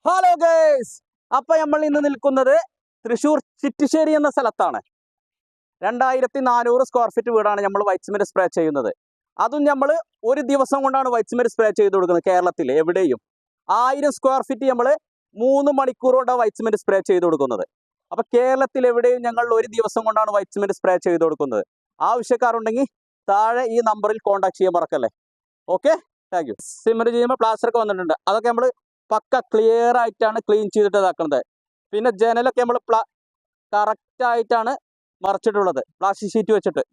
Hello guys, അപ്പൊ നമ്മൾ ഇന്ന് നിൽക്കുന്നത് തൃശ്ശൂർ ചിറ്റിശ്ശേരി എന്ന സ്ഥലത്താണ്. 2400 സ്ക്വയർ ഫീറ്റ് വീടാണ് നമ്മൾ വൈറ്റ് സിമെന്റ് സ്പ്രേ ചെയ്യുന്നത്. അതും നമ്മൾ ഒരു ദിവസം കൊണ്ടാണ് വൈറ്റ് സിമെന്റ് സ്പ്രേ ചെയ്ത് കൊടുക്കുന്നത്. കേരളത്തിൽ എവിടെയും 1000 സ്ക്വയർ ഫീറ്റ് നമ്മൾ 3 മണിക്കൂർ കൊണ്ടാണ് വൈറ്റ് സിമെന്റ് സ്പ്രേ ചെയ്ത് കൊടുക്കുന്നത്. അപ്പൊ കേരളത്തിൽ എവിടെയും ഞങ്ങൾ ഒരു ദിവസം കൊണ്ടാണ് വൈറ്റ് സിമെന്റ് സ്പ്രേ ചെയ്ത് കൊടുക്കുന്നത്. ആവശ്യക്കാരുണ്ടെങ്കിൽ താഴെ ഈ നമ്പറിൽ കോൺടാക്ട് ചെയ്യാൻ മറക്കല്ലേ. Okay, thank you. സിമെന്റ് ചെയ്യുമ്പോൾ പ്ലാസ്റ്റർ ഒക്കെ വന്നിട്ടുണ്ട്. അതൊക്കെ നമ്മൾ പക്ക ക്ലിയർ ആയിട്ടാണ് ക്ലീൻ ചെയ്തിട്ട് ഇതാക്കുന്നത്. പിന്നെ ജനലൊക്കെ നമ്മൾ കറക്റ്റ് ആയിട്ടാണ് മറച്ചിട്ടുള്ളത്, പ്ലാസ്റ്റിക് ഷീറ്റ് വെച്ചിട്ട്.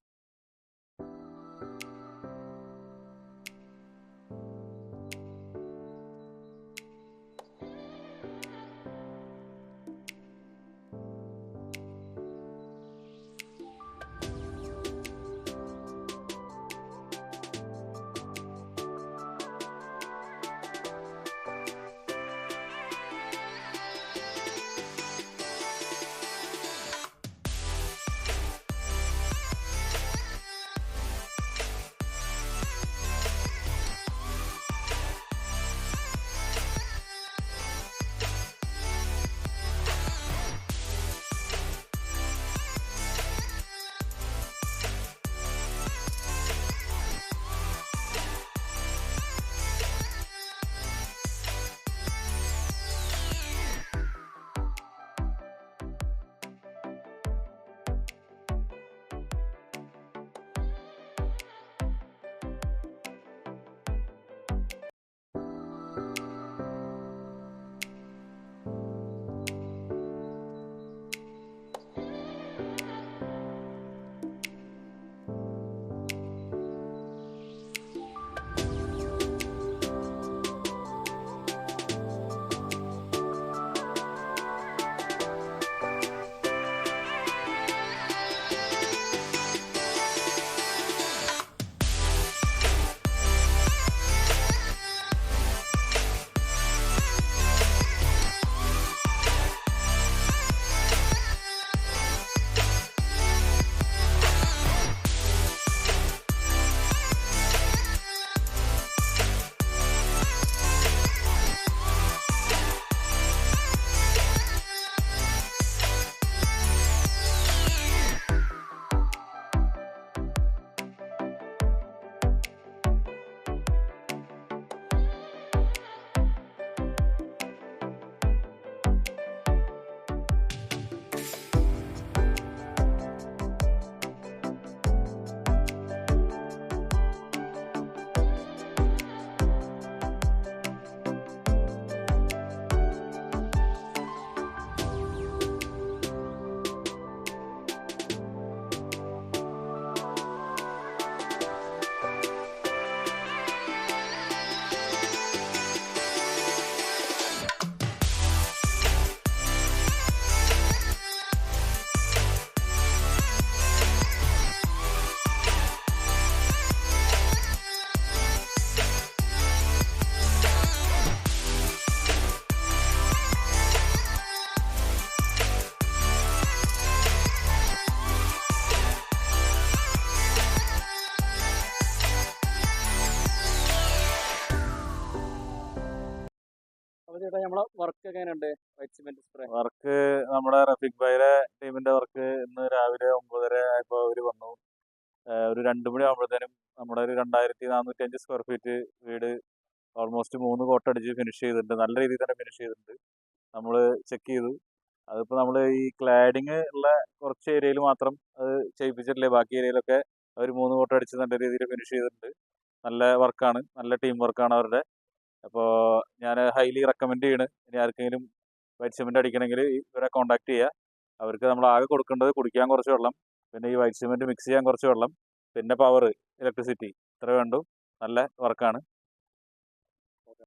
വർക്ക് നമ്മുടെ റഫീഖ് ഭായിയുടെ ടീമിന്റെ വർക്ക് ഇന്ന് രാവിലെ 9:30 ആയപ്പോൾ അവർ വന്നു. ഒരു 2 മണി ആകുമ്പോഴത്തേനും നമ്മുടെ ഒരു 2405 സ്ക്വയർ ഫീറ്റ് വീട് ഓൾമോസ്റ്റ് 3 കോട്ടടിച്ച് ഫിനിഷ് ചെയ്തിട്ടുണ്ട്. നല്ല രീതിയിൽ തന്നെ ഫിനിഷ് ചെയ്തിട്ടുണ്ട്. നമ്മൾ ചെക്ക് ചെയ്തു. അതിപ്പോൾ നമ്മൾ ഈ ക്ലാഡിങ് ഉള്ള കുറച്ച് ഏരിയയിൽ മാത്രം അത് ചെയ്യിപ്പിച്ചിട്ടില്ലേ, ബാക്കി ഏരിയയിലൊക്കെ അവർ 3 കോട്ടടിച്ച് നല്ല രീതിയിൽ ഫിനിഷ് ചെയ്തിട്ടുണ്ട്. നല്ല വർക്കാണ്, നല്ല ടീം വർക്കാണ് അവരുടെ. അപ്പോൾ ഞാൻ ഹൈലി റെക്കമെൻഡ് ചെയ്യണ്. ഇനി ആർക്കെങ്കിലും വൈറ്റ് സിമെന്റ് അടിക്കണമെങ്കിൽ ഇവരെ കോൺടാക്ട് ചെയ്യുക. അവർക്ക് നമ്മൾ ആകെ കൊടുക്കേണ്ടത് കുടിക്കാൻ കുറച്ച് വെള്ളം, പിന്നെ ഈ വൈറ്റ് സിമെന്റ് മിക്സ് ചെയ്യാൻ കുറച്ച് വെള്ളം, പിന്നെ പവർ, ഇലക്ട്രിസിറ്റി, ഇത്ര വേണ്ടു. നല്ല വർക്കാണ്.